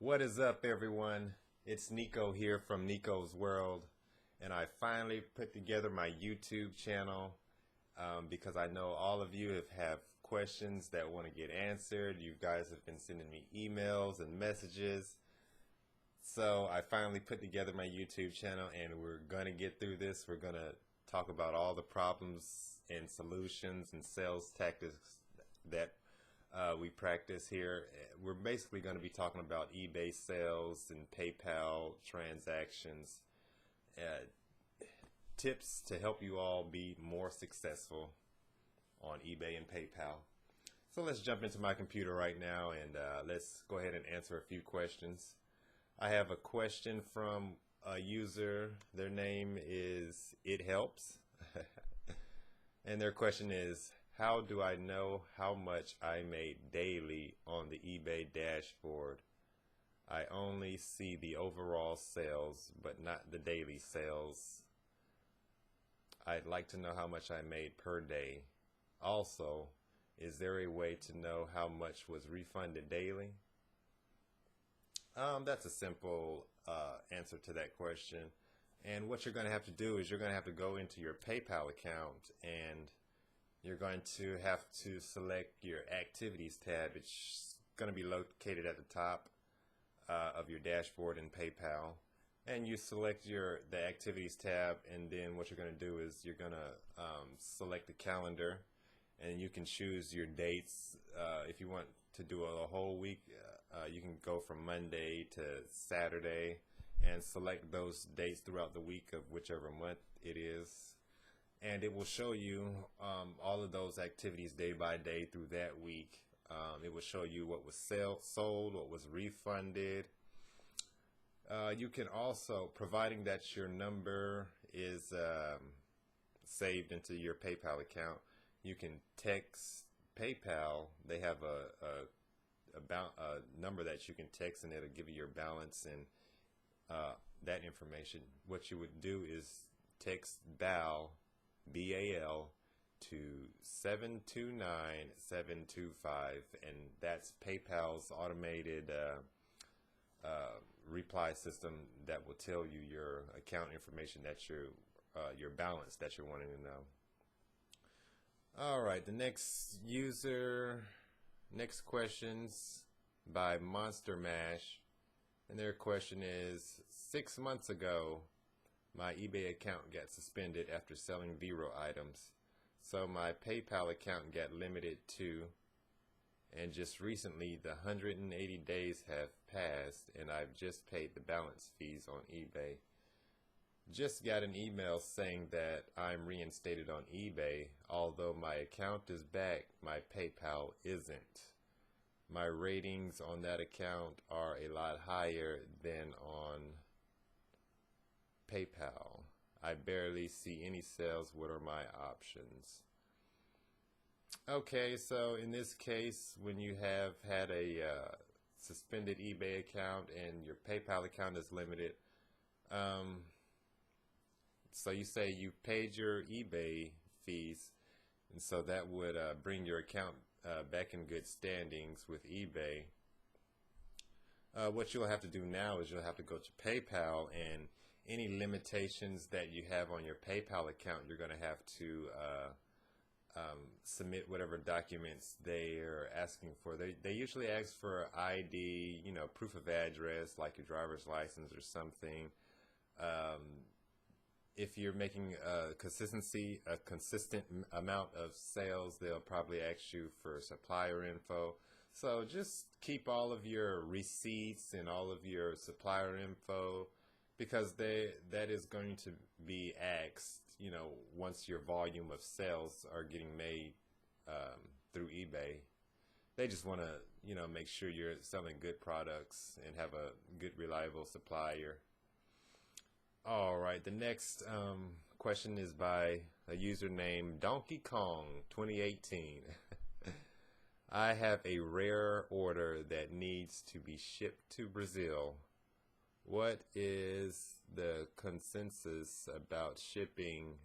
What is up, everyone? It's Nico here from Nico's World, and I finally put together my YouTube channel because I know all of you have questions that want to get answered. You guys have been sending me emails and messages. So I finally put together my YouTube channel, and we're going to get through this. We're going to talk about all the problems and solutions and sales tactics that we practice here. We're basically going to be talking about eBay sales and PayPal transactions, tips to help you all be more successful on eBay and PayPal. So let's jump into my computer right now and let's go ahead and answer a few questions. I have a question from a user. Their name is It Helps. And their question is, how do I know how much I made daily on the eBay dashboard? I only see the overall sales, but not the daily sales. I'd like to know how much I made per day. Also, is there a way to know how much was refunded daily? That's a simple answer to that question. And what you're going to have to do is you're going to have to go into your PayPal account, and you're going to have to select your Activities tab. It's going to be located at the top of your dashboard in PayPal. And you select the Activities tab, and then what you're going to do is you're going to select the calendar, and you can choose your dates. If you want to do a whole week, you can go from Monday to Saturday and select those dates throughout the week of whichever month it is. And it will show you all of those activities day by day through that week. It will show you what was sold, what was refunded. You can also, providing that your number is saved into your PayPal account, you can text PayPal. They have a number that you can text, and it'll give you your balance and that information. What you would do is text BAL, B-A-L, to 729725, and that's PayPal's automated reply system that will tell you your account information, that your balance that you're wanting to know. All right, the next questions by Monster Mash, and their question is, 6 months ago, my eBay account got suspended after selling Vero items, so my PayPal account got limited too, and just recently the 180 days have passed and I've just paid the balance fees on eBay. Just got an email saying that I'm reinstated on eBay, although my account is back, my PayPal isn't. My ratings on that account are a lot higher than on PayPal. I barely see any sales. What are my options? Okay, so in this case, when you have had a suspended eBay account and your PayPal account is limited, so you say you paid your eBay fees, and so that would bring your account back in good standings with eBay. What you'll have to do now is you'll have to go to PayPal, and any limitations that you have on your PayPal account, you're going to have to submit whatever documents they are asking for. They usually ask for ID, proof of address, like your driver's license or something. If you're making a consistent amount of sales, they'll probably ask you for supplier info. So just keep all of your receipts and all of your supplier info, because that is going to be asked, once your volume of sales are getting made through eBay. They just want to, make sure you're selling good products and have a good, reliable supplier. All right, the next question is by a user named Donkey Kong 2018. I have a rare order that needs to be shipped to Brazil. What is the consensus about shipping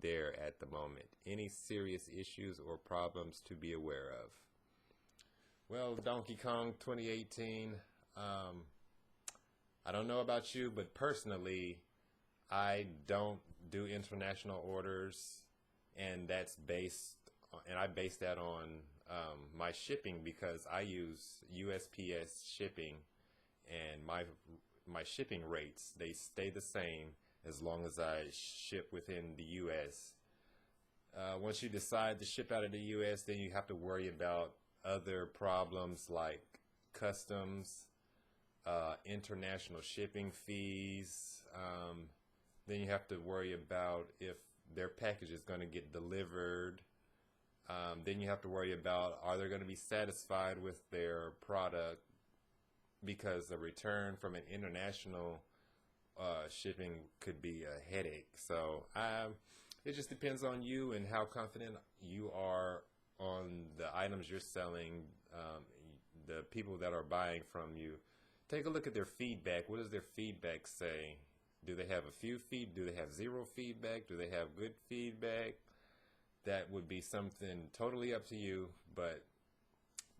there at the moment? Any serious issues or problems to be aware of? Well, Donkey Kong 2018, I don't know about you, but personally, I don't do international orders, and I base that on my shipping because I use USPS shipping, and my shipping rates, they stay the same as long as I ship within the U.S. Once you decide to ship out of the U.S., then you have to worry about other problems like customs, international shipping fees. Then you have to worry about if their package is going to get delivered. Then you have to worry about, are they going to be satisfied with their product, because a return from an international shipping could be a headache. So it just depends on you and how confident you are on the items you're selling, the people that are buying from you. Take a look at their feedback. What does their feedback say? Do they have do they have zero feedback? Do they have good feedback? That would be something totally up to you. But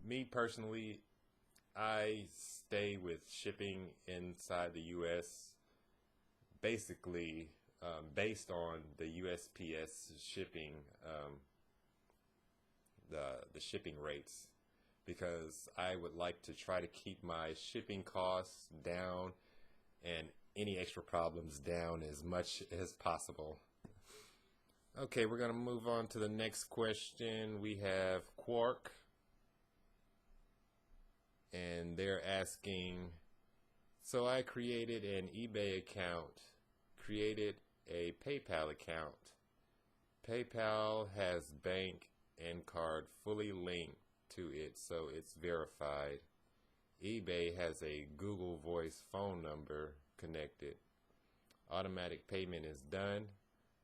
me personally, I stay with shipping inside the U.S. basically based on the USPS shipping, the shipping rates, because I would like to try to keep my shipping costs down and any extra problems down as much as possible. Okay, we're going to move on to the next question. We have Quark, and they're asking, so I created an eBay account, created a PayPal account. PayPal has bank and card fully linked to it, so it's verified. eBay has a Google Voice phone number connected. Automatic payment is done.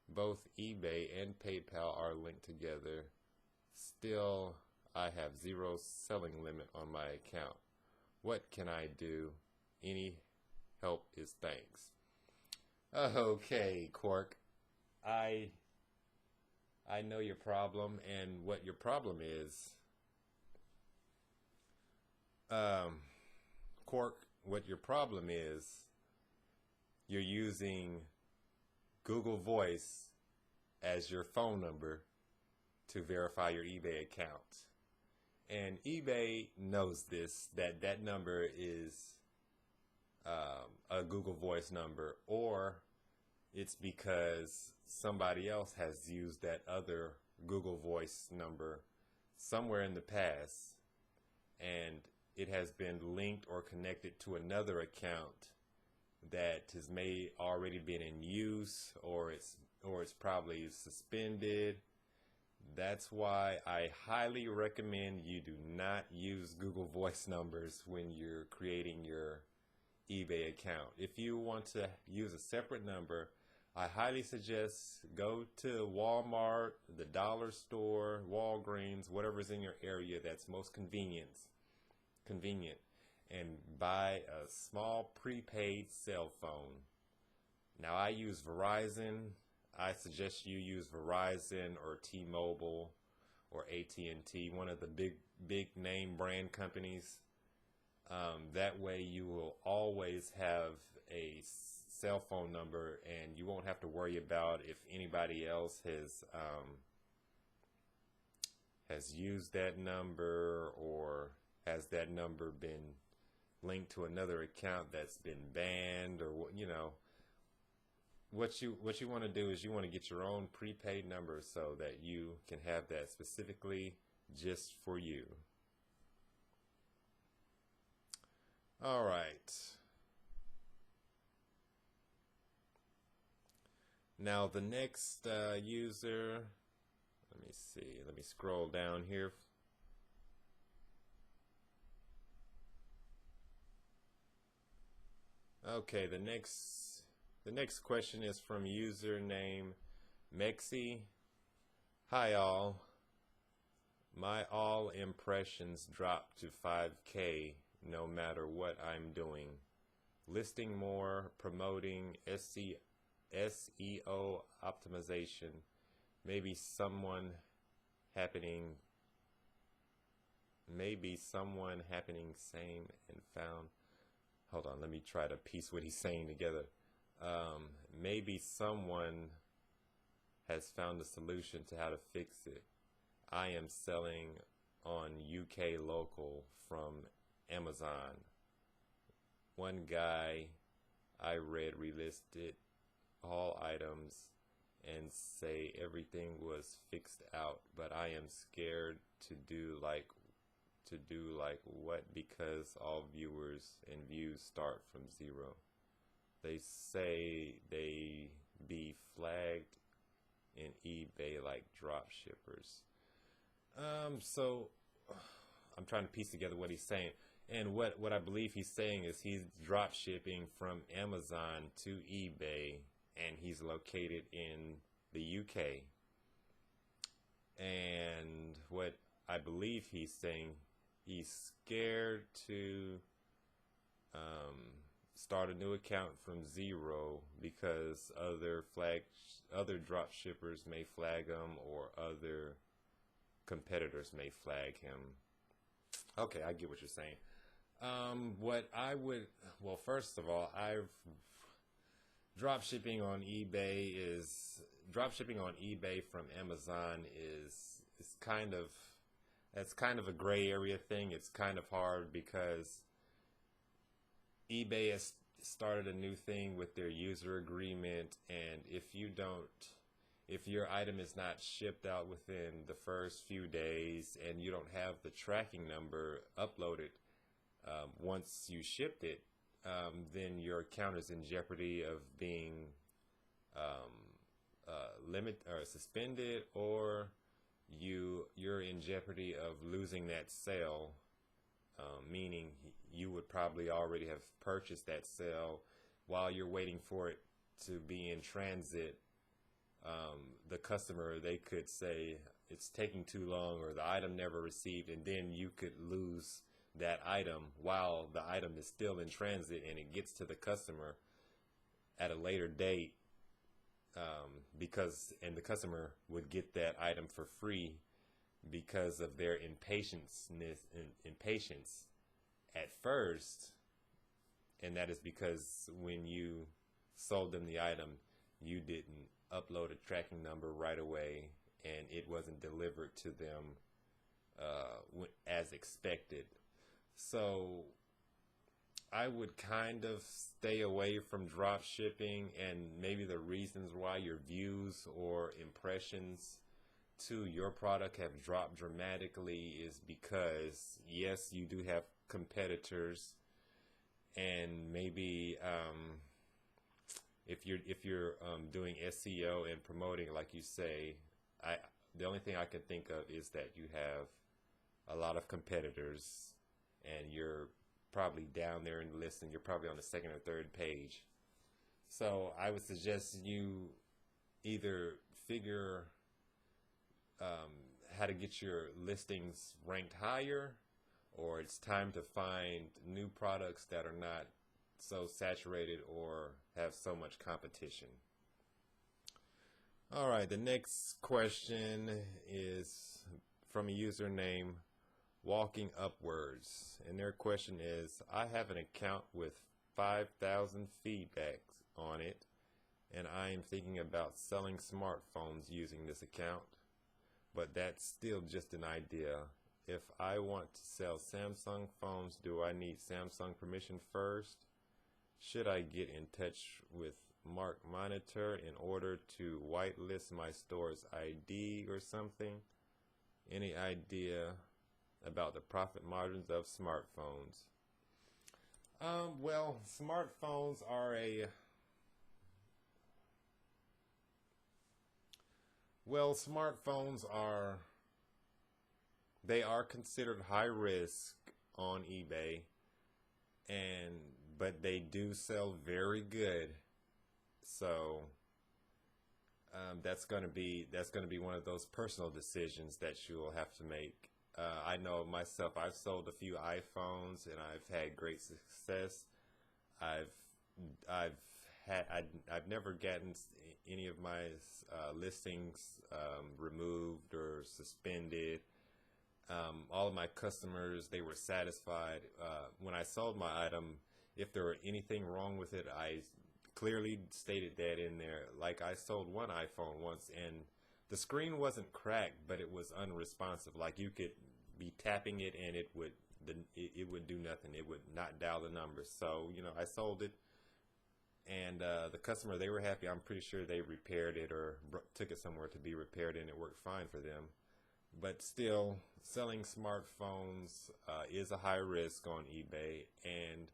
Both eBay and PayPal are linked together. Still, I have zero selling limit on my account. What can I do? Any help is thanks. Okay, Quark. I know your problem, and what your problem is. Quark, what your problem is, you're using Google Voice as your phone number to verify your eBay account. And eBay knows this, that number is a Google Voice number, or it's because somebody else has used that other Google Voice number somewhere in the past, and it has been linked or connected to another account that has already been in use, or it's probably suspended. That's why I highly recommend you do not use Google Voice numbers when you're creating your eBay account. If you want to use a separate number, I highly suggest go to Walmart, the dollar store, Walgreens, whatever's in your area that's most convenient, and buy a small prepaid cell phone. Now, I use Verizon. I suggest you use Verizon or T-Mobile or AT&T, one of the big name brand companies. That way you will always have a cell phone number, and you won't have to worry about if anybody else has used that number, or has that number been linked to another account that's been banned, or what you want to do is you want to get your own prepaid number so that you can have that specifically just for you. All right. Now the next user, let me see, let me scroll down here. Okay, the next question is from username Mexi. Hi all. My all impressions dropped to 5K no matter what I'm doing. Listing more, promoting SEO optimization. Maybe someone happening same and found hold on, let me try to piece what he's saying together. Maybe someone has found a solution to how to fix it. I am selling on UK local from Amazon. One guy I read relisted all items and say everything was fixed out, but I am scared to do like what, because all viewers and views start from zero. They say they be flagged in eBay like drop shippers. So I'm trying to piece together what he's saying. And what I believe he's saying is he's drop shipping from Amazon to eBay, and he's located in the UK. And what I believe he's saying, he's scared to start a new account from zero because other drop shippers may flag him, or other competitors may flag him. Okay, I get what you're saying. What I would, well, first of all, dropshipping on eBay from Amazon is kind of, that's kind of a gray area thing. It's kind of hard because eBay has started a new thing with their user agreement, and if your item is not shipped out within the first few days and you don't have the tracking number uploaded once you shipped it, then your account is in jeopardy of being suspended, or you're in jeopardy of losing that sale, meaning you would probably already have purchased that sale. While you're waiting for it to be in transit, the customer, they could say it's taking too long, or the item never received, and then you could lose that item while the item is still in transit and it gets to the customer at a later date, and the customer would get that item for free because of their impatience at first. And that is because when you sold them the item, you didn't upload a tracking number right away, and it wasn't delivered to them as expected. So I would kind of stay away from drop shipping, and maybe the reasons why your views or impressions to your product have dropped dramatically is because, yes, you do have competitors, and maybe if you're doing SEO and promoting, like you say, the only thing I can think of is that you have a lot of competitors, and you're probably down there in the list, and you're probably on the second or third page. So I would suggest you either figure how to get your listings ranked higher, or it's time to find new products that are not so saturated or have so much competition. All right, the next question is from a user named Walking Upwards, and their question is, I have an account with 5,000 feedbacks on it, and I am thinking about selling smartphones using this account, but that's still just an idea. If I want to sell Samsung phones, do I need Samsung permission first? Should I get in touch with Mark Monitor in order to whitelist my store's ID or something? Any idea about the profit margins of smartphones? Well, smartphones are they are considered high risk on eBay, but they do sell very good. So that's going to be one of those personal decisions that you will have to make. I know myself, I've sold a few iPhones and I've had great success. I've never gotten any of my listings removed or suspended. All of my customers, they were satisfied. When I sold my item, if there were anything wrong with it, I clearly stated that in there. Like, I sold one iPhone once, and the screen wasn't cracked, but it was unresponsive. Like, you could be tapping it, and it would do nothing. It would not dial the numbers. So, I sold it, and the customer, they were happy. I'm pretty sure they repaired it or took it somewhere to be repaired, and it worked fine for them. But still, selling smartphones is a high risk on eBay, and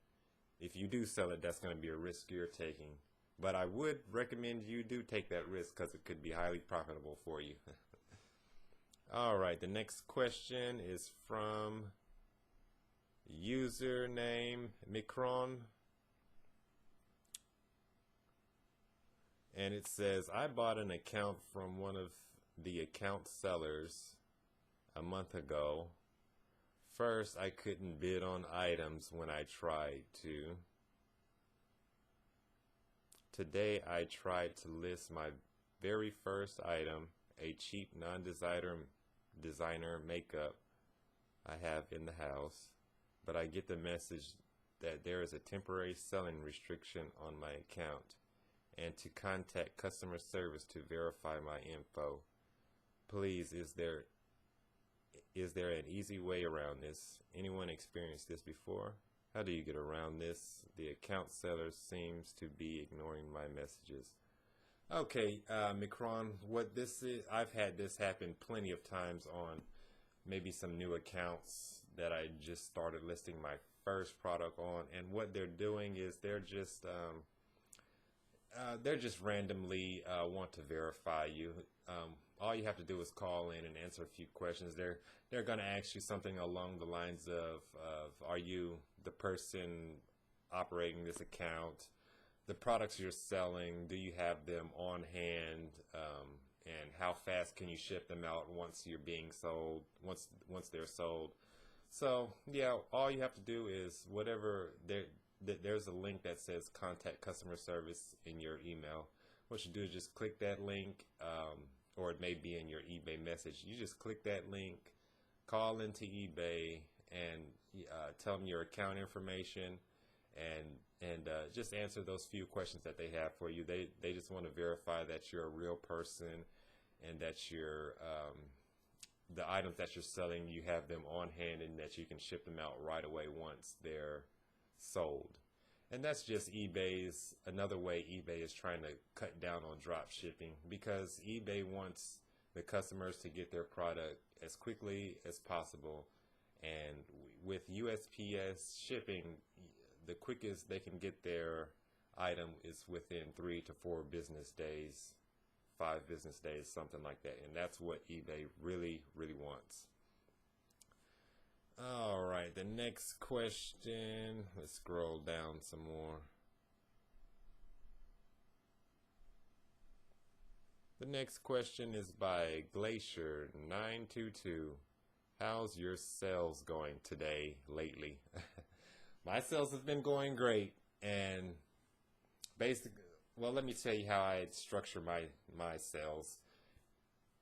if you do sell it, that's going to be a risk you're taking. But I would recommend you do take that risk because it could be highly profitable for you. All right, the next question is from username Micron. And it says, I bought an account from one of the account sellers a month ago. First, I couldn't bid on items when I tried to. Today, I tried to list my very first item, a cheap non-designer makeup I have in the house, but I get the message that there is a temporary selling restriction on my account and to contact customer service to verify my info. Please, is there an easy way around this? Anyone experienced this before? How do you get around this? The account seller seems to be ignoring my messages. Okay, Micron, what this is, I've had this happen plenty of times on maybe some new accounts that I just started listing my first product on, and what they're doing is they're just randomly want to verify you. All you have to do is call in and answer a few questions. They're going to ask you something along the lines of are you the person operating this account? The products you're selling, do you have them on hand? And how fast can you ship them out once you're being sold? Once they're sold. So yeah, all you have to do is whatever there's a link that says contact customer service in your email. What you do is just click that link, or it may be in your eBay message. You just click that link, call into eBay, and tell them your account information, and just answer those few questions that they have for you. They just want to verify that you're a real person and that you're the items that you're selling, you have them on hand and that you can ship them out right away once they're sold. And that's just another way eBay is trying to cut down on drop shipping, because eBay wants the customers to get their product as quickly as possible. And with USPS shipping, the quickest they can get their item is within 3 to 4 business days, 5 business days, something like that. And that's what eBay really, really wants. All right, the next question, let's scroll down some more. The next question is by Glacier922. How's your sales going today, lately? My sales have been going great, and basically, well, let me tell you how I structure my sales.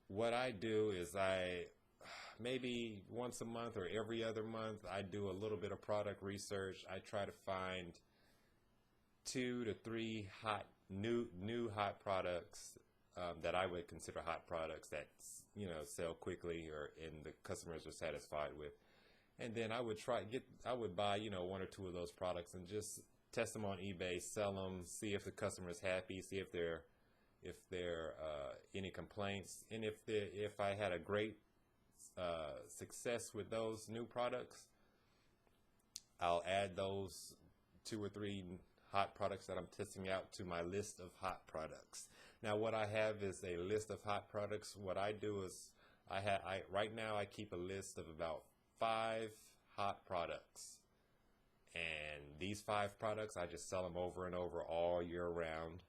What I do is maybe once a month or every other month, I do a little bit of product research. I try to find 2 to 3 new hot products that I would consider hot products that sell quickly and the customers are satisfied with. And then I would buy 1 or 2 of those products and just test them on eBay, sell them, see if the customer is happy, see if there any complaints, and if I had a great success with those new products, I'll add those 2 or 3 hot products that I'm testing out to my list of hot products. Now, what I have is a list of hot products. What I do is right now I keep a list of about 5 hot products, and these 5 products I just sell them over and over all year round.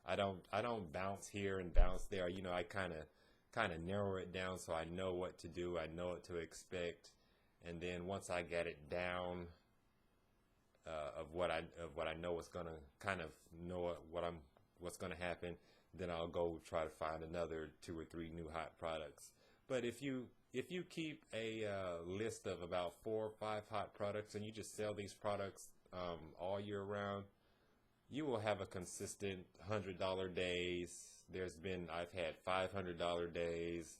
I don't bounce here and bounce there. I kind of narrow it down so I know what to do. I know what to expect, and then once I get it down of what I know what's gonna what's gonna happen, then I'll go try to find another 2 or 3 new hot products. But if you if you keep a list of about 4 or 5 hot products and you just sell these products all year round, you will have a consistent $100 days. I've had $500 days,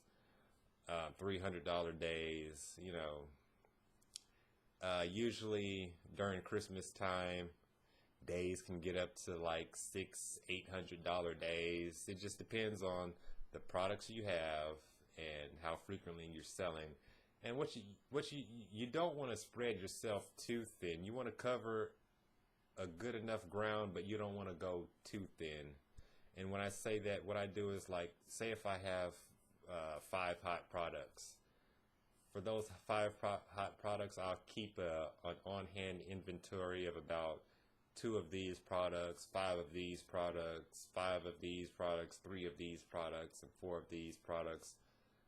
$300 days, usually during Christmas time, days can get up to like $600-800 days. It just depends on the products you have and how frequently you're selling. And what you don't want to spread yourself too thin. You want to cover a good enough ground, but you don't want to go too thin. And when I say that, what I do is, like, say if I have 5 hot products. For those 5 hot products, I'll keep an on-hand inventory of about 2 of these products, 5 of these products, 5 of these products, 3 of these products, and 4 of these products.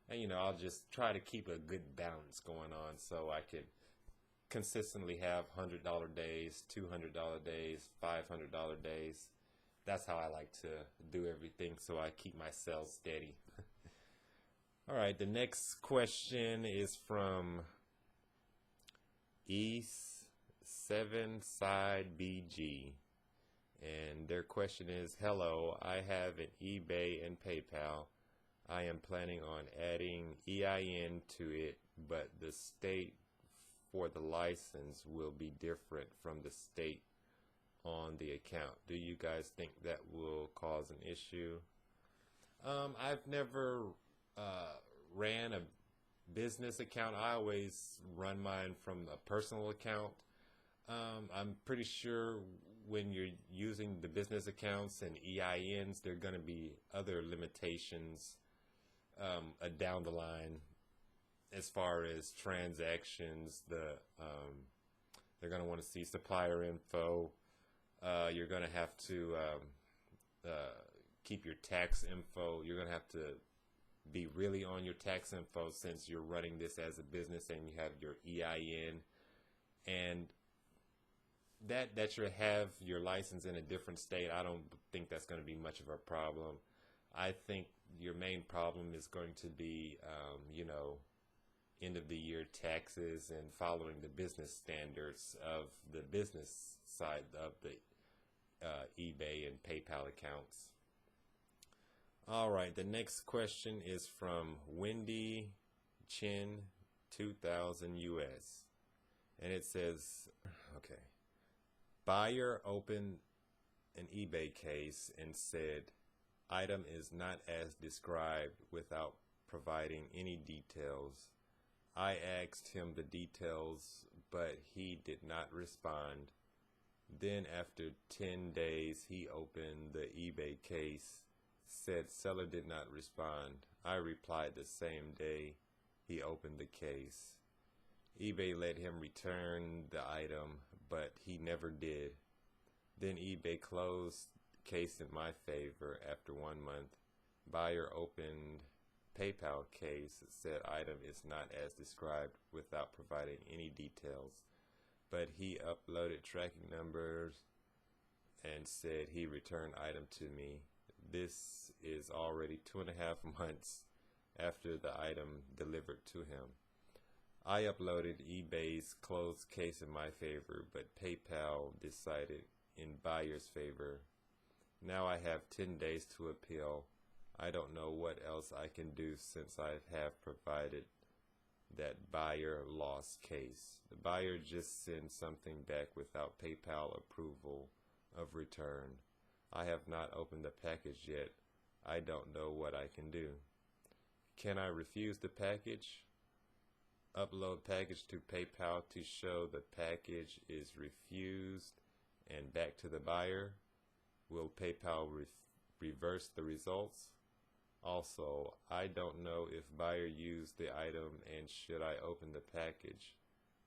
And, I'll just try to keep a good balance going on so I can consistently have $100 days, $200 days, $500 days. That's how I like to do everything, so I keep my sales steady. All right, the next question is from East 7 Side BG. And their question is, hello, I have an eBay and PayPal. I am planning on adding EIN to it, but the state for the license will be different from the state on the account. Do you guys think that will cause an issue? I've never ran a business account. I always run mine from a personal account. I'm pretty sure when you're using the business accounts and EINs, there are going to be other limitations down the line as far as transactions. They're going to want to see supplier info. You're going to have to keep your tax info. You're going to have to be really on your tax info since you're running this as a business and you have your EIN. And that you have your license in a different state, I don't think that's going to be much of a problem. I think your main problem is going to be, end of the year taxes and following the business standards of the business side of the eBay and PayPal accounts. All right, the next question is from Wendy Chin 2000 US, and it says, okay, buyer opened an eBay case and said item is not as described without providing any details. I asked him the details, but he did not respond. Then after 10 days, he opened the eBay case, said seller did not respond. I replied the same day he opened the case. eBay let him return the item, but he never did. Then eBay closed the case in my favor after 1 month. Buyer opened PayPal case, said item is not as described without providing any details, but he uploaded tracking numbers and said he returned item to me. This is already 2.5 months after the item delivered to him. I uploaded eBay's closed case in my favor, but PayPal decided in buyer's favor. Now I have 10 days to appeal. I don't know what else I can do since I have provided that buyer lost case. The buyer just sent something back without PayPal approval of return. I have not opened the package yet. I don't know what I can do. Can I refuse the package? Upload package to PayPal to show the package is refused and back to the buyer? Will PayPal reverse the results? Also, I don't know if buyer used the item and should I open the package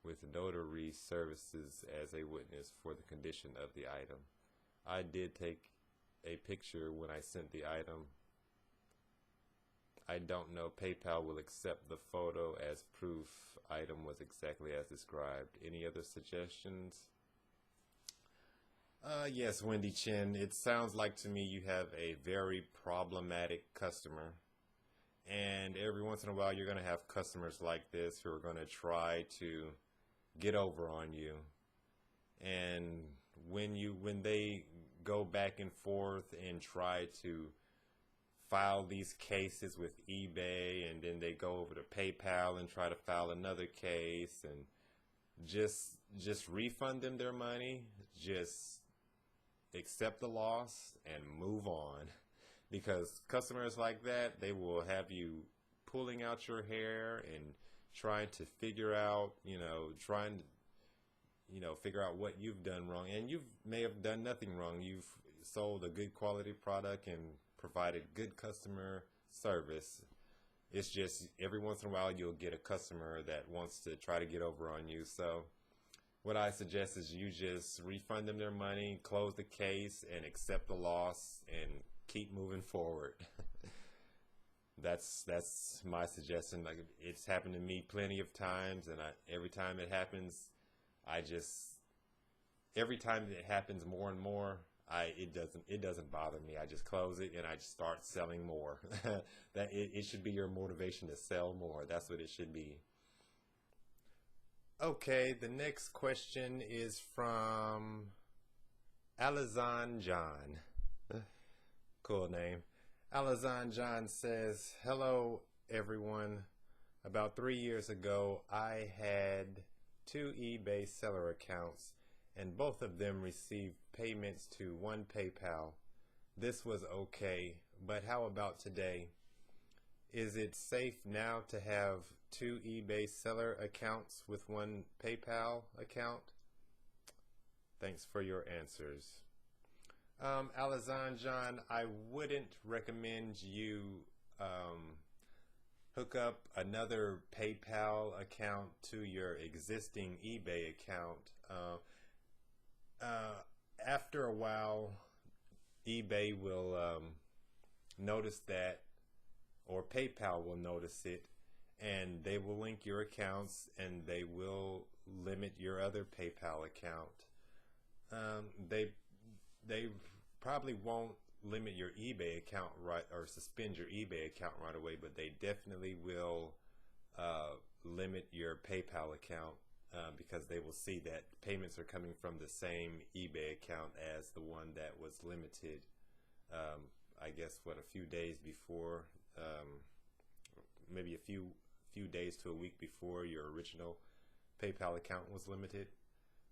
with notary services as a witness for the condition of the item. I did take a picture when I sent the item. I don't know PayPal will accept the photo as proof item was exactly as described. Any other suggestions? Yes, Wendy Chin, it sounds like to me you have a very problematic customer, And every once in a while, you're going to have customers like this who are going to try to get over on you. And when they go back and forth and try to file these cases with eBay, and then they go over to PayPal and try to file another case, and just refund them their money, just accept the loss and move on. Because customers like that, they will have you pulling out your hair and trying to figure out, figure out what you've done wrong. And you may have done nothing wrong. You've sold a good quality product and provided good customer service. It's just every once in a while you'll get a customer that wants to try to get over on you. So what I suggest is you just refund them their money, close the case, and accept the loss and keep moving forward. That's my suggestion. Like, it's happened to me plenty of times, and every time it happens, every time it happens more and more, it doesn't bother me. I just close it and I just start selling more. It should be your motivation to sell more. That's what it should be. Okay, the next question is from Alizan John. Cool name. Alizan John says, "Hello everyone. About 3 years ago, I had 2 eBay seller accounts, and both of them received payments to one PayPal. This was okay, but how about today? Is it safe now to have 2 eBay seller accounts with one PayPal account? Thanks for your answers." Alizan John, I wouldn't recommend you hook up another PayPal account to your existing eBay account. After a while, eBay will notice that, or PayPal will notice it, and they will link your accounts, and they will limit your other PayPal account. They probably won't limit your eBay account or suspend your eBay account right away, but they definitely will limit your PayPal account because they will see that payments are coming from the same eBay account as the one that was limited. I guess a few days before, maybe a few days to a week before your original PayPal account was limited.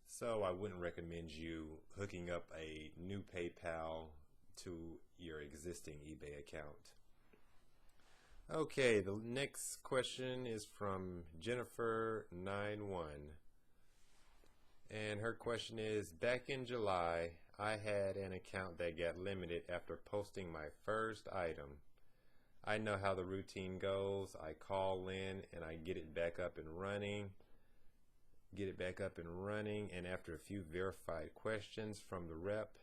So I wouldn't recommend you hooking up a new PayPal to your existing eBay account. Okay, the next question is from Jennifer.1, and her question is, back in July, I had an account that got limited after posting my first item. I know how the routine goes. I call in and I get it back up and running. And after a few verified questions from the rep,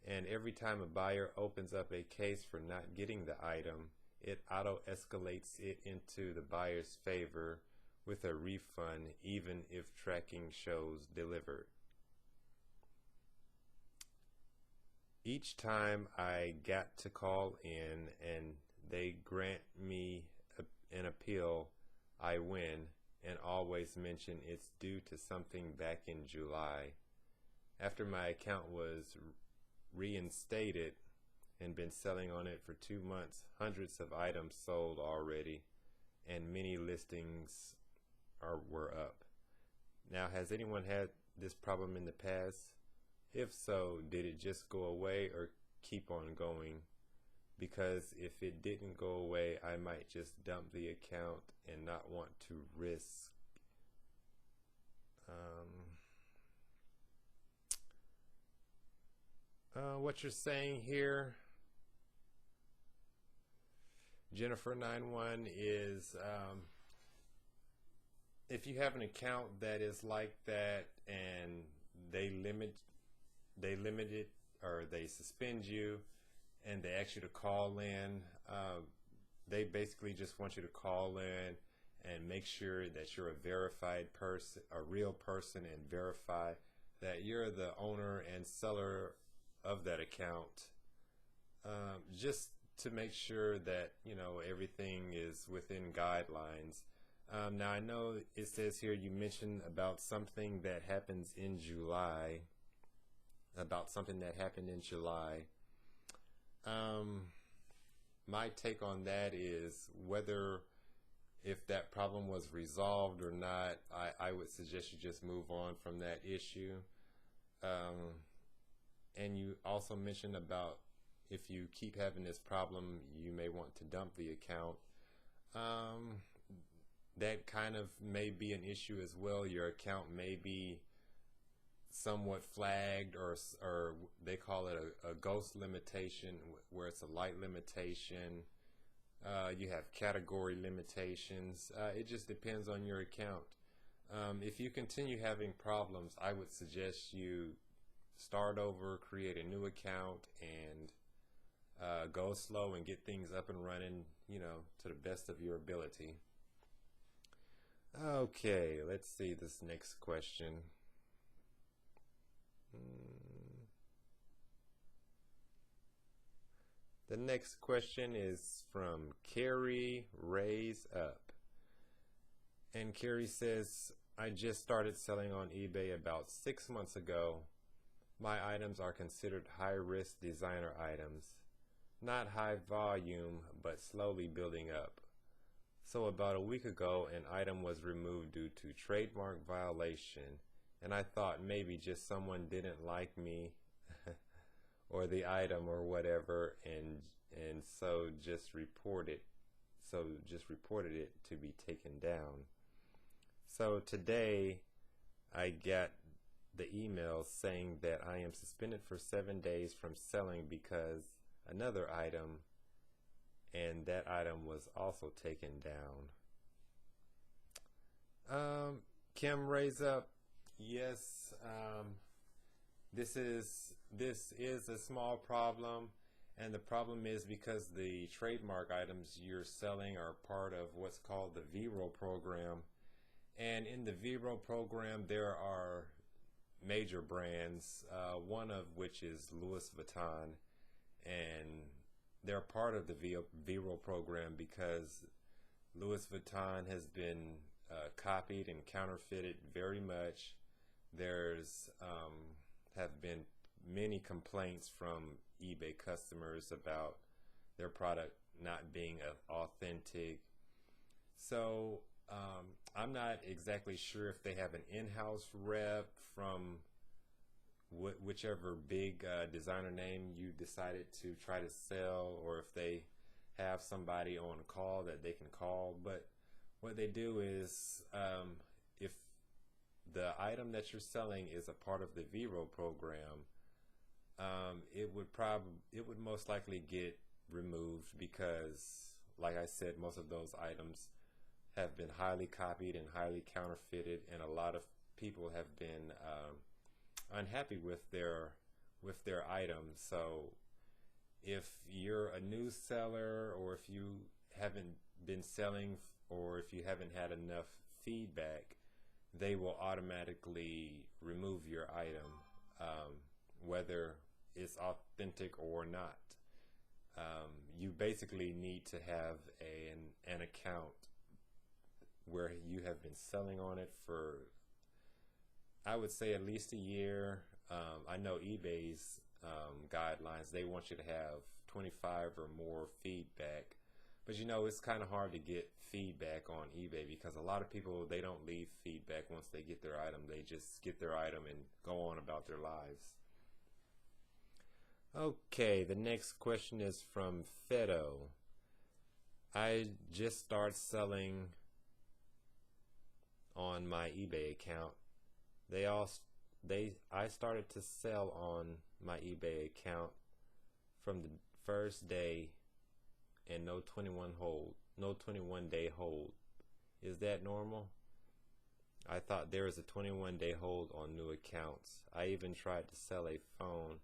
and every time a buyer opens up a case for not getting the item, it auto-escalates it into the buyer's favor with a refund, even if tracking shows delivered. Each time I got to call in and they grant me an appeal, I win, and always mention it's due to something back in July. After my account was reinstated and been selling on it for 2 months, hundreds of items sold already, and many listings were up. Now, has anyone had this problem in the past? If so, did it just go away or keep on going? Because if it didn't go away, I might just dump the account and not want to risk what you're saying here, Jennifer.1, is if you have an account that is like that and they limit it, or they suspend you and they ask you to call in, they basically just want you to call in and make sure that you're a verified person, a real person, and verify that you're the owner and seller of that account. Just to make sure that, you know, everything is within guidelines. Now I know it says here you mentioned about something that happens in July, about something that happened in July. My take on that is whether if that problem was resolved or not, I would suggest you just move on from that issue. And you also mentioned about if you keep having this problem, you may want to dump the account. That kind of may be an issue as well. Your account may be somewhat flagged, or they call it a ghost limitation, where it's a light limitation. You have category limitations. It just depends on your account. If you continue having problems, I would suggest you start over, create a new account, and go slow and get things up and running, you know, to the best of your ability. Okay, let's see this next question. The next question is from Carrie Raise Up. And Carrie says, I just started selling on eBay about 6 months ago. My items are considered high-risk designer items. Not high volume, but slowly building up. So about a week ago, an item was removed due to trademark violation, and I thought maybe just someone didn't like me or the item or whatever, and so just reported it to be taken down. So today I got the email saying that I am suspended for 7 days from selling because another item, and that item was also taken down. Kim Raise Up, yes, this is a small problem, and the problem is because the trademark items you're selling are part of what's called the V-Roll program, and in the V-Roll program there are major brands, one of which is Louis Vuitton, and they're part of the V-Roll program because Louis Vuitton has been copied and counterfeited very much. There's have been many complaints from eBay customers about their product not being authentic. So I'm not exactly sure if they have an in-house rep from whichever big designer name you decided to try to sell, or if they have somebody on call that they can call. But what they do is if the item that you're selling is a part of the V-Roll program, it would most likely get removed because, like I said, most of those items have been highly copied and highly counterfeited, and a lot of people have been unhappy with their items. So if you're a new seller, or if you haven't been selling, or if you haven't had enough feedback, they will automatically remove your item, whether it's authentic or not. You basically need to have an account where you have been selling on it for, I would say, at least a year. I know eBay's guidelines, they want you to have 25 or more feedback. But you know, it's kind of hard to get feedback on eBay because a lot of people, they don't leave feedback once they get their item. They just get their item and go on about their lives. Okay, the next question is from Fedo. I just started selling on my eBay account. I started to sell on my eBay account from the first day, and no 21-day hold. Is that normal? I thought there was a 21-day hold on new accounts. I even tried to sell a phone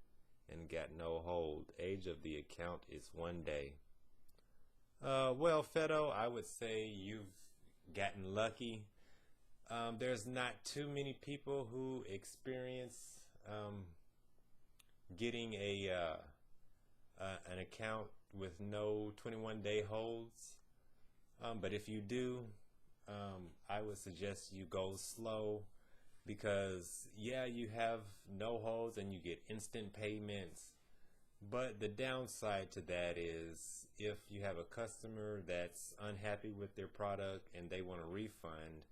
and got no hold. Age of the account is 1 day. Well, Fedo, I would say you've gotten lucky. There's not too many people who experience getting an account with no 21-day holds. But if you do, I would suggest you go slow because, yeah, you have no holds and you get instant payments. But the downside to that is if you have a customer that's unhappy with their product and they want a refund,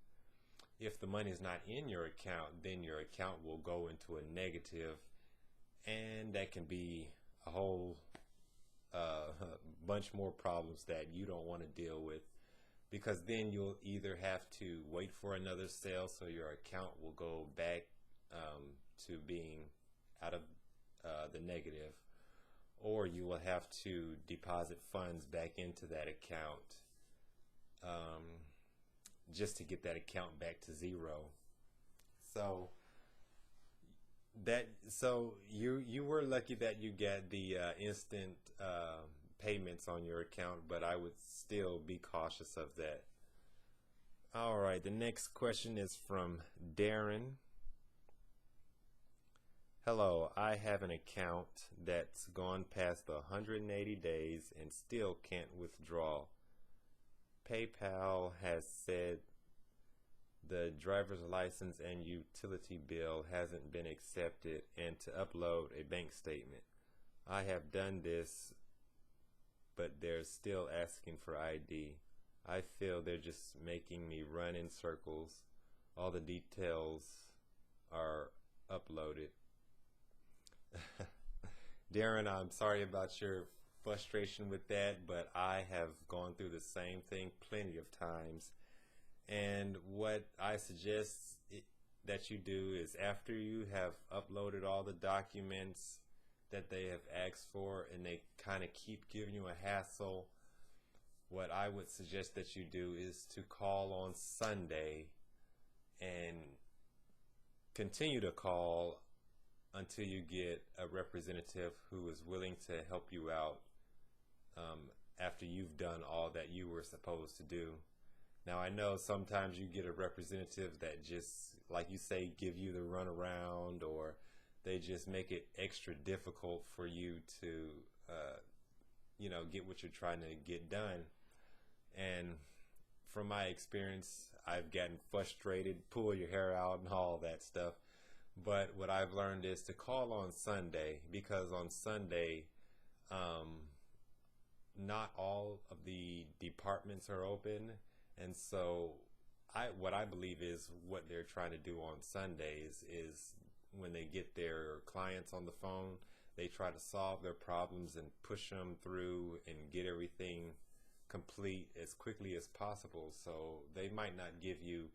if the money is not in your account, then your account will go into a negative, and that can be a whole bunch more problems that you don't want to deal with, because then you'll either have to wait for another sale so your account will go back to being out of the negative, or you will have to deposit funds back into that account just to get that account back to zero. So you were lucky that you get the instant payments on your account, but I would still be cautious of that. All right, the next question is from Darren. Hello, I have an account that's gone past the 180 days and still can't withdraw. PayPal has said the driver's license and utility bill hasn't been accepted and to upload a bank statement. I have done this, but they're still asking for ID. I feel they're just making me run in circles. All the details are uploaded. Darren, I'm sorry about your frustration with that, but I have gone through the same thing plenty of times. And what I suggest that you do is, after you have uploaded all the documents that they have asked for and they kind of keep giving you a hassle, what I would suggest that you do is to call on Sunday and continue to call until you get a representative who is willing to help you out after you've done all that you were supposed to do. Now, I know sometimes you get a representative that just, like you say, give you the runaround, or they just make it extra difficult for you to, get what you're trying to get done. And from my experience, I've gotten frustrated, pull your hair out and all that stuff. But what I've learned is to call on Sunday, because on Sunday, not all of the departments are open. And so what I believe is what they're trying to do on Sundays is when they get their clients on the phone, they try to solve their problems and push them through and get everything complete as quickly as possible. So they might not give you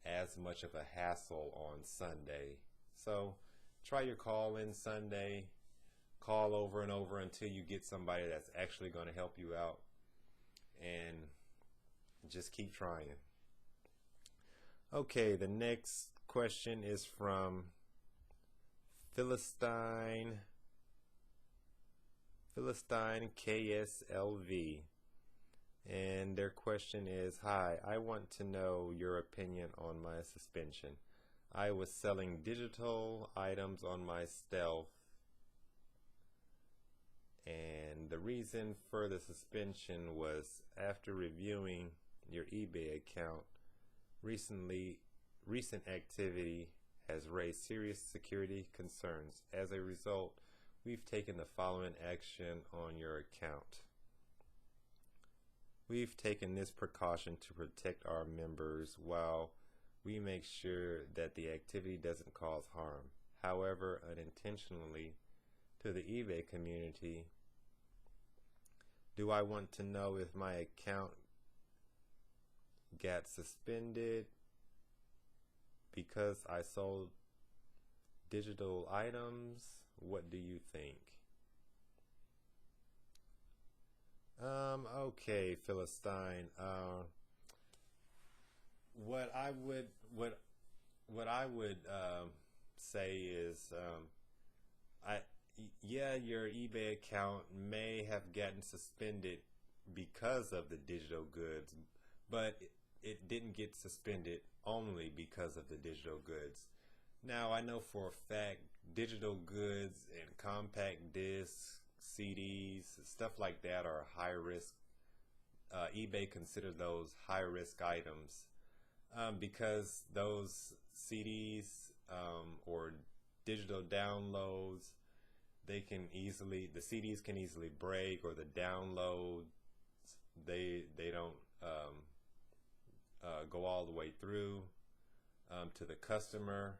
as much of a hassle on Sunday. So try your call in Sunday, call over and over until you get somebody that's actually going to help you out, and just keep trying. Okay, the next question is from Philistine KSLV, and their question is, hi, I want to know your opinion on my suspension. I was selling digital items on my stealth, and the reason for the suspension was after reviewing your eBay account. Recent activity has raised serious security concerns. As a result, we've taken the following action on your account. We've taken this precaution to protect our members while we make sure that the activity doesn't cause harm, however, unintentionally, to the eBay community. Do I want to know if my account got suspended because I sold digital items? What do you think? Okay, Philistine. What I would say is, your eBay account may have gotten suspended because of the digital goods, but it didn't get suspended only because of the digital goods. Now, I know for a fact digital goods and compact discs CDs, stuff like that are high risk. eBay consider those high risk items because those CDs or digital downloads, the CDs can easily break, or the downloads they don't go all the way through to the customer.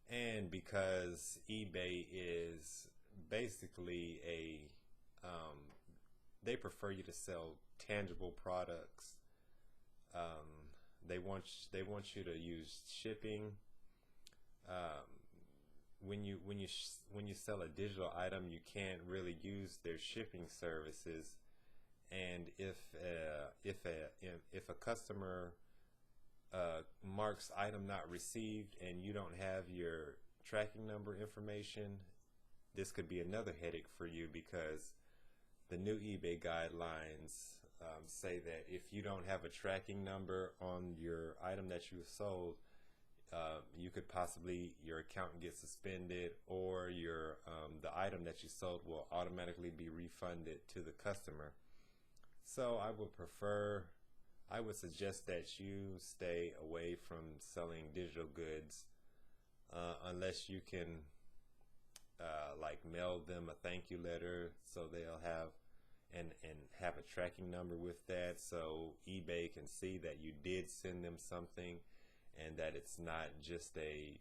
And because eBay is basically they prefer you to sell tangible products. They want you to use shipping. When you sell a digital item, you can't really use their shipping services. And if a customer marks item not received and you don't have your tracking number information, this could be another headache for you, because the new eBay guidelines say that if you don't have a tracking number on your item that you sold, you could your account get suspended, or the item that you sold will automatically be refunded to the customer. So I would suggest that you stay away from selling digital goods unless you can like mail them a thank you letter, so they'll have and have a tracking number with that, so eBay can see that you did send them something and that it's not just a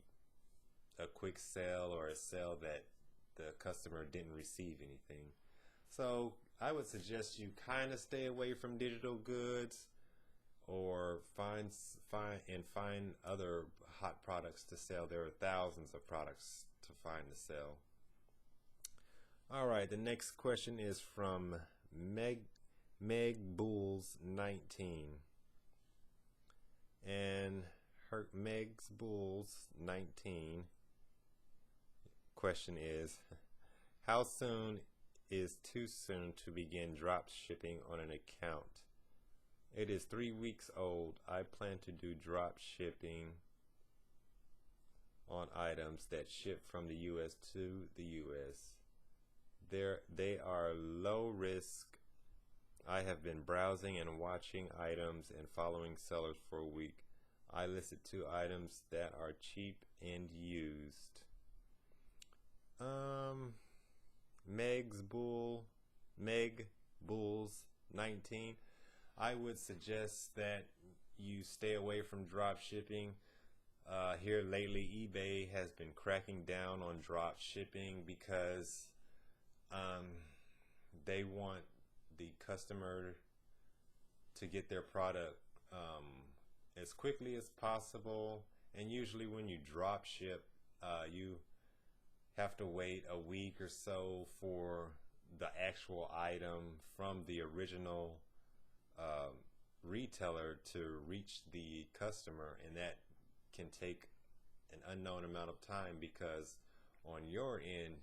quick sale or a sale that the customer didn't receive anything. So I would suggest you kind of stay away from digital goods, or find other hot products to sell. There are thousands of products to find to sell. All right, the next question is from Meg Bulls 19, and her Meg's Bulls 19 question is, how soon is too soon to begin drop shipping on an account? It is 3 weeks old. I plan to do drop shipping on items that ship from the US to the US. They are low risk. I have been browsing and watching items and following sellers for a week. I listed 2 items that are cheap and used. Meg Bulls 19. I would suggest that you stay away from drop shipping. Here lately, eBay has been cracking down on drop shipping because they want the customer to get their product as quickly as possible. And usually when you drop ship, you have to wait a week or so for the actual item from the original retailer to reach the customer, and that can take an unknown amount of time, because on your end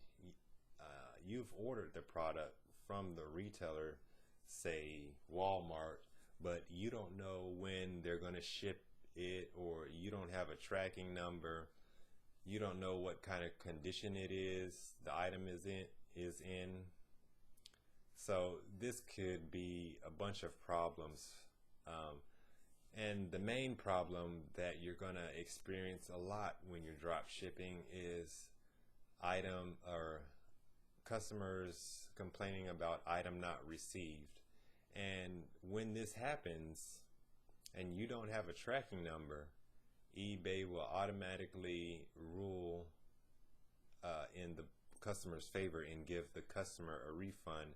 you've ordered the product from the retailer, say Walmart, but you don't know when they're going to ship it, or you don't have a tracking number. You don't know what kind of condition it is, the item is in. So this could be a bunch of problems. And the main problem that you're going to experience a lot when you're drop shipping is customers complaining about item not received. And when this happens and you don't have a tracking number, eBay will automatically rule in the customer's favor and give the customer a refund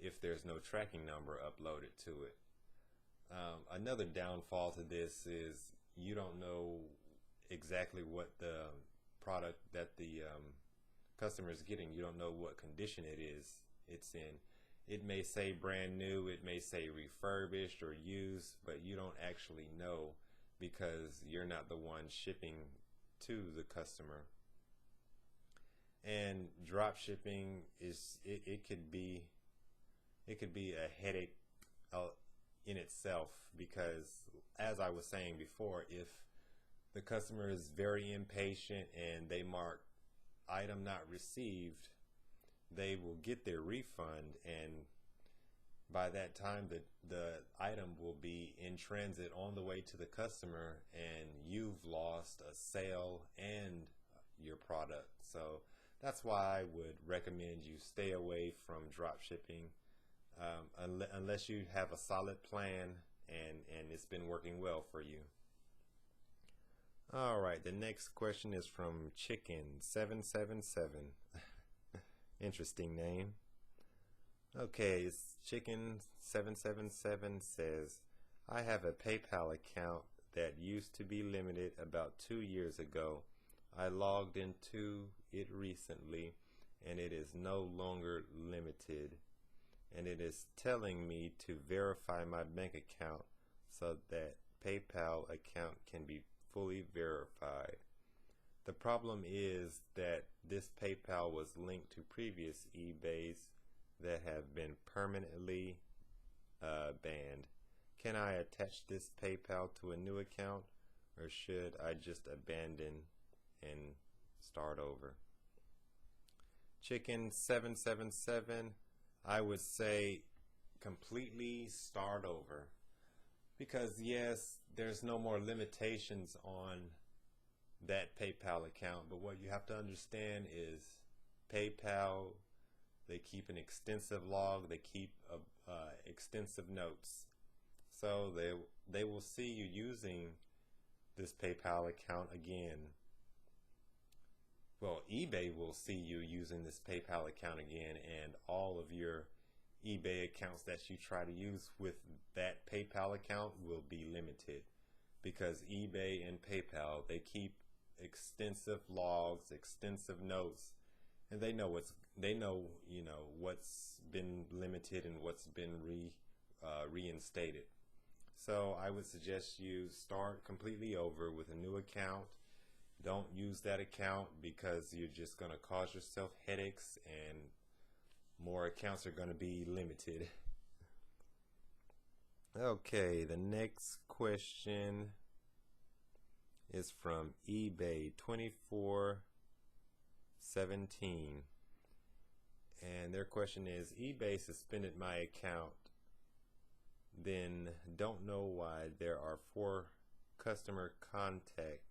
if there's no tracking number uploaded to it. Another downfall to this is you don't know exactly what the product that the customer is getting. You don't know what condition it's in. It may say brand new, it may say refurbished or used, but you don't actually know because you're not the one shipping to the customer. And drop shipping it could be a headache in itself, because as I was saying before, if the customer is very impatient and they mark item not received, they will get their refund, and by that time the item will be in transit on the way to the customer, and you've lost a sale and your product. So that's why I would recommend you stay away from drop shipping, unless you have a solid plan and it's been working well for you. All right, the next question is from Chicken777. Interesting name. Okay, it's Chicken777 says, I have a PayPal account that used to be limited about 2 years ago. I logged into it recently and it is no longer limited, and it is telling me to verify my bank account so that PayPal account can be fully verified. The problem is that this PayPal was linked to previous eBays that have been permanently banned. Can I attach this PayPal to a new account, or should I just abandon and start over? Chicken777, I would say completely start over, because yes, there's no more limitations on that PayPal account, but what you have to understand is PayPal, they keep an extensive log, they keep extensive notes, so they will see you using this PayPal account again. Well, eBay will see you using this PayPal account again, and all of your eBay accounts that you try to use with that PayPal account will be limited, because eBay and PayPal, they keep extensive logs, extensive notes, and they know what's been limited and what's been reinstated. So I would suggest you start completely over with a new account. Don't use that account, because you're just going to cause yourself headaches and more accounts are going to be limited. Okay, the next question is from eBay.1 and their question is, eBay suspended my account, then don't know why there are 4 customer contact.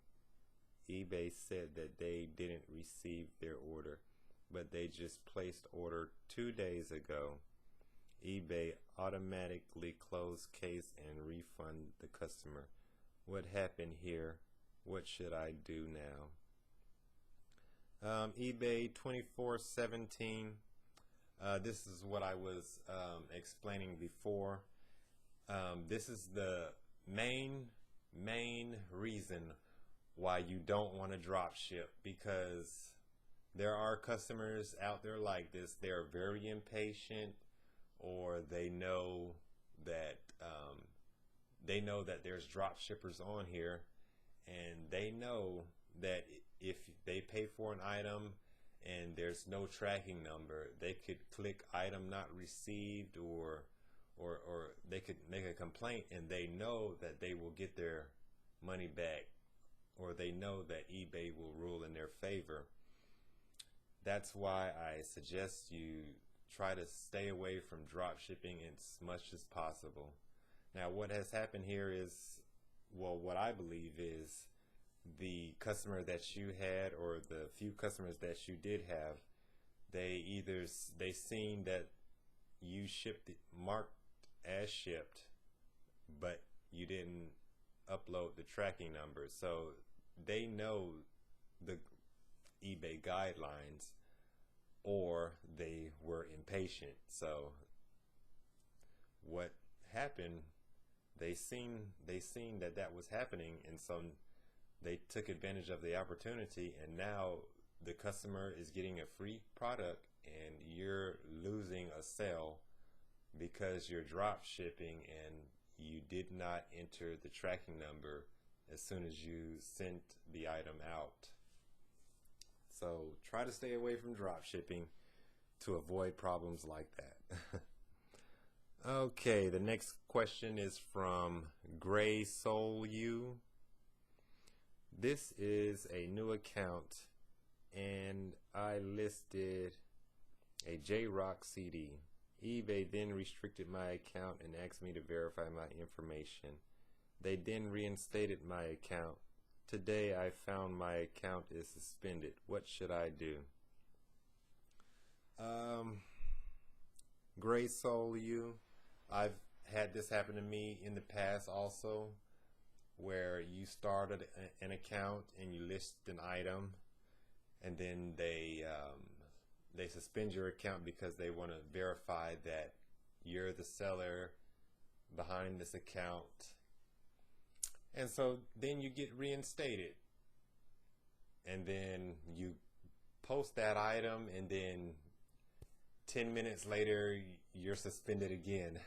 eBay said that they didn't receive their order, but they just placed order 2 days ago. eBay automatically closed case and refund the customer. What happened here? What should I do now? eBay.2417, this is what I was explaining before. This is the main reason why you don't want to drop ship, because there are customers out there like this. They're very impatient, or they know that there's drop shippers on here, and they know that if they pay for an item and there's no tracking number, they could click item not received, or they could make a complaint, and they know that they will get their money back, or they know that eBay will rule in their favor. That's why I suggest you try to stay away from drop shipping as much as possible. Now, what has happened here is, well, what I believe is the customer that you had, or the few customers that you did have, they seen that you marked as shipped, but you didn't upload the tracking number, so they know the eBay guidelines, or they were impatient. So what happened, they seen that was happening, and so they took advantage of the opportunity, and now the customer is getting a free product and you're losing a sale because you're drop shipping and you did not enter the tracking number as soon as you sent the item out. So try to stay away from drop shipping to avoid problems like that. Okay, the next question is from Gray Soul U. This is a new account, and I listed A J-Rock CD. eBay then restricted my account and asked me to verify my information. They then reinstated my account. Today I found my account is suspended. What should I do? Gray soul you. I've had this happen to me in the past also, where you started an account and you list an item, and then they suspend your account because they want to verify that you're the seller behind this account. And so then you get reinstated, and then you post that item, and then 10 minutes later you're suspended again.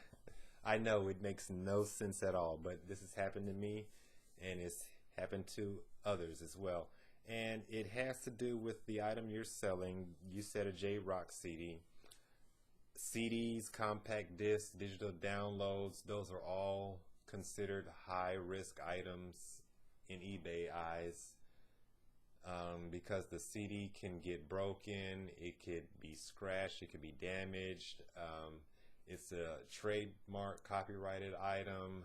I know it makes no sense at all, but this has happened to me, and it's happened to others as well. And it has to do with the item you're selling. You said a J-Rock CD. CDs, compact discs, digital downloads, those are all considered high-risk items in eBay eyes, because the CD can get broken, it could be scratched, it could be damaged. It's a trademark copyrighted item,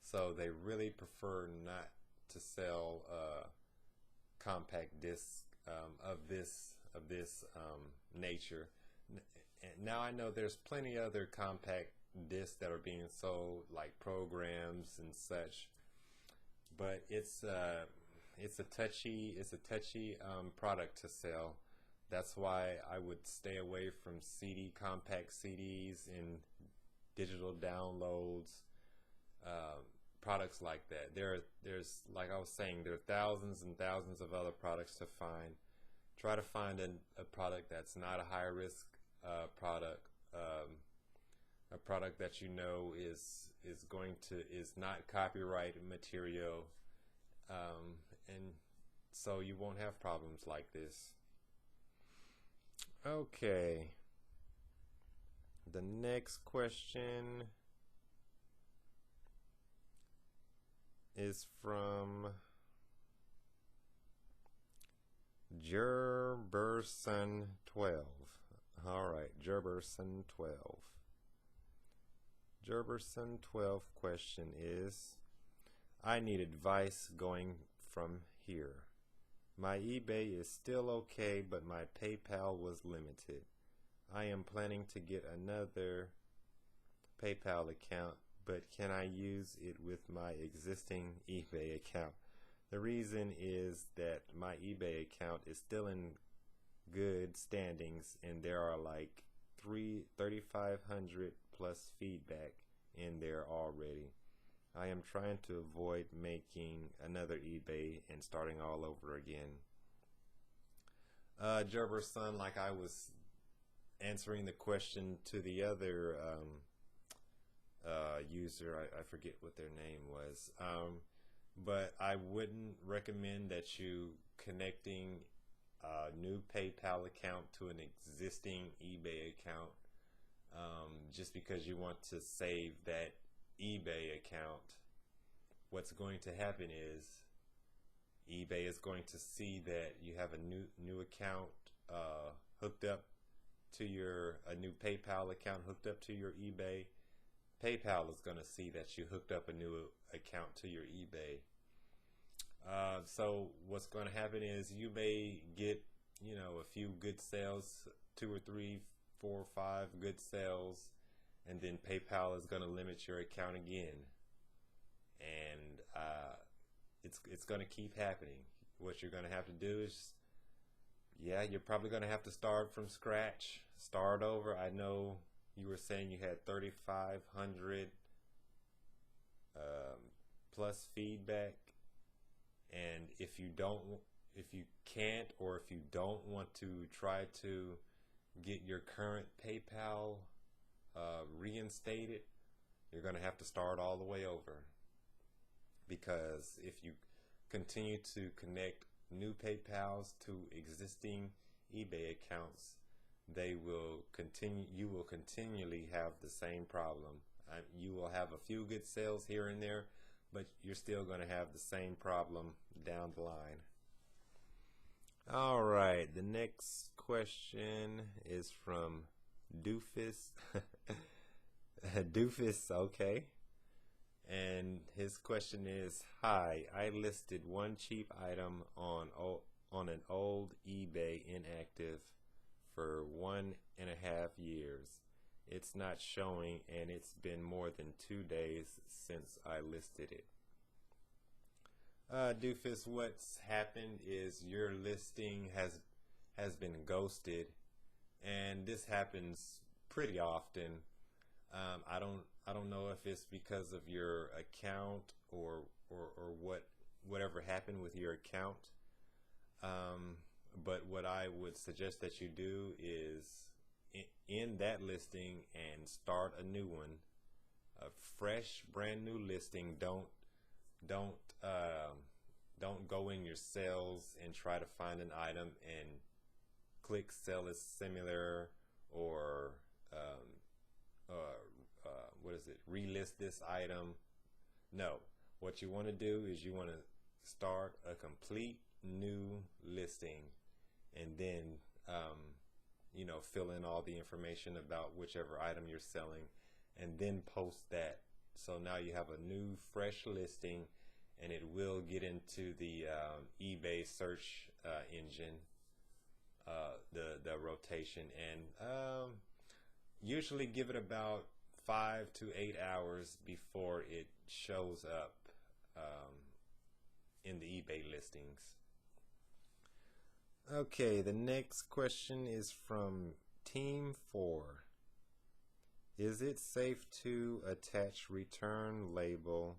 so they really prefer not to sell compact discs of this nature. Now I know there's plenty other compact discs that are being sold, like programs and such, but it's a touchy product to sell. That's why I would stay away from compact CDs and digital downloads, products like that. There's, like I was saying, there are thousands and thousands of other products to find. Try to find a product that's not a high risk product, a product that you know is not copyrighted material, and so you won't have problems like this. Okay, the next question is from Gerberson12. Alright, Gerberson12. Gerberson12 question is, I need advice going from here. My eBay is still okay, but my PayPal was limited. I am planning to get another PayPal account, but can I use it with my existing eBay account? The reason is that my eBay account is still in good standings, and there are like 3,500 plus feedback in there already. I am trying to avoid making another eBay and starting all over again. Gerberson, like I was answering the question to the other user, I forget what their name was, but I wouldn't recommend that you connecting a new PayPal account to an existing eBay account, just because you want to save that eBay account. What's going to happen is eBay is going to see that you have a new account hooked up to a new PayPal account hooked up to your eBay. PayPal is going to see that you hooked up a new account to your eBay. So what's going to happen is you may get, a few good sales, 2 or 3, 4 or 5 good sales, and then PayPal is going to limit your account again, and it's going to keep happening. What you're going to have to do is, you're probably going to have to start from scratch, start over. I know you were saying you had 3,500 plus feedback, and if you can't, or if you don't want to try to get your current PayPal reinstated, you're going to have to start all the way over, because if you continue to connect new PayPals to existing eBay accounts, you will continually have the same problem. You will have a few good sales here and there, but you're still going to have the same problem down the line. All right, the next question is from Doofus. Doofus, okay. And his question is, "Hi, I listed one cheap item on an old eBay inactive for 1.5 years. It's not showing, and it's been more than 2 days since I listed it." Doofus, what's happened is your listing has been ghosted, and this happens pretty often. I don't know if it's because of your account or whatever happened with your account. Um, but what I would suggest that you do is in that listing and start a new one, a fresh, brand new listing. Don't um, don't go in your sales and try to find an item and click sell as similar or um, what is it? Relist this item. No, what you want to do is you want to start a complete new listing, and then fill in all the information about whichever item you're selling, and then post that. So now you have a new, fresh listing, and it will get into the eBay search engine, the rotation, and usually give it about 5 to 8 hours before it shows up um, in the eBay listings. Okay, the next question is from Team 4. Is it safe to attach return label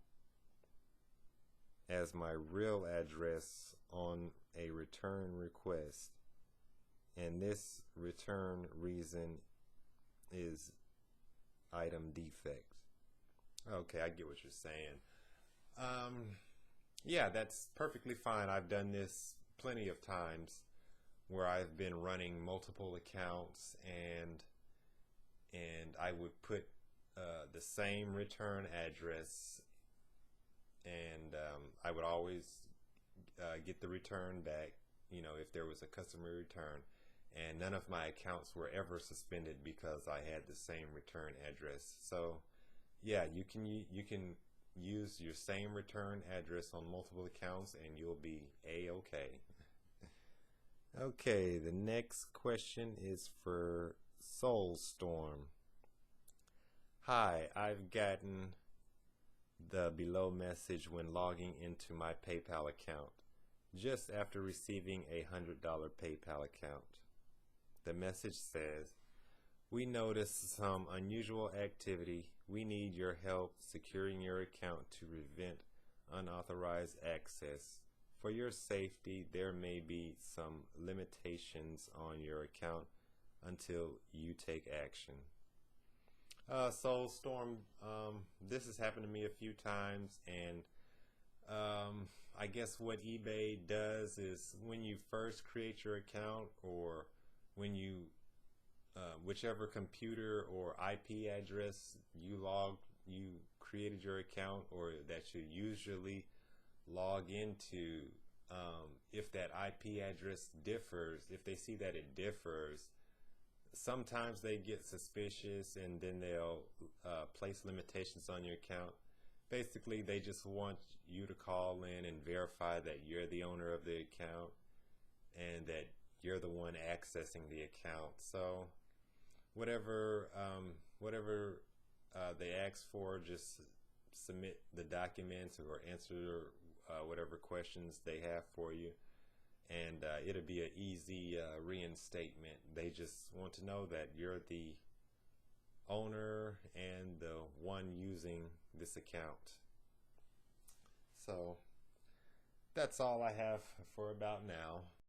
as my real address on a return request, and this return reason is item defect? Okay, I get what you're saying. Yeah, that's perfectly fine. I've done this plenty of times where I've been running multiple accounts, and I would put the same return address, and I would always get the return back, if there was a customer return, and none of my accounts were ever suspended because I had the same return address. So yeah, you can use your same return address on multiple accounts and you'll be a-okay. Okay, the next question is for Soulstorm. Hi, I've gotten the below message when logging into my PayPal account just after receiving a $100 PayPal account. The message says, "We noticed some unusual activity. We need your help securing your account to prevent unauthorized access. For your safety, there may be some limitations on your account until you take action." Soulstorm, this has happened to me a few times, and I guess what eBay does is when you first create your account, or when you whichever computer or IP address you created your account, or that you usually log into, if that IP address differs, if they see that it differs, sometimes they get suspicious, and then they'll place limitations on your account. Basically, they just want you to call in and verify that you're the owner of the account and that you're the one accessing the account. So whatever they ask for, just submit the documents or answer whatever questions they have for you, and it'll be an easy reinstatement. They just want to know that you're the owner and the one using this account. So that's all I have for about now.